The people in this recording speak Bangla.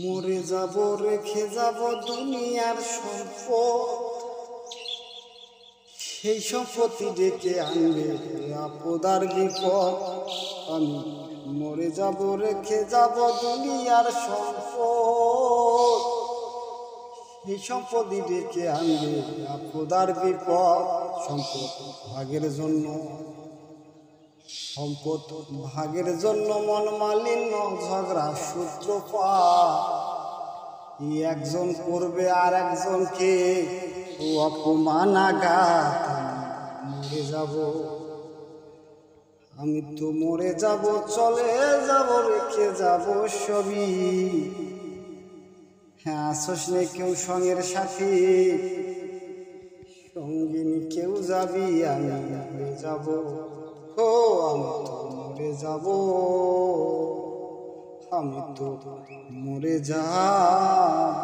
মরে যাব রেখে যাব দুনিয়ার সম্পদ, সেই সম্পত্তি ডেকে আনবে আপদ আর বিপদ। আমি মরে যাব রেখে যাব দুনিয়ার সম্পদ, সেই সম্পত্তি ডেকে আনবে আপদ আর বিপদ। সম্পদ ভাগের জন্য, সম্পদ ভাগের জন্য মন মালিন্য, ঝগড়া সূত্রপাত। একজন করবে আর একজনকে অপমান আঘাত। মরে যাব, আমি তো মরে যাব, চলে যাব রেখে যাব সবই। হ্যাঁ, আসস নে কেউ সঙ্গের সাথী, সঙ্গিনী কেউ যাবি, আমি মরে যাব। ও আমি তো মরে যাব, আমি তো মরে যাব।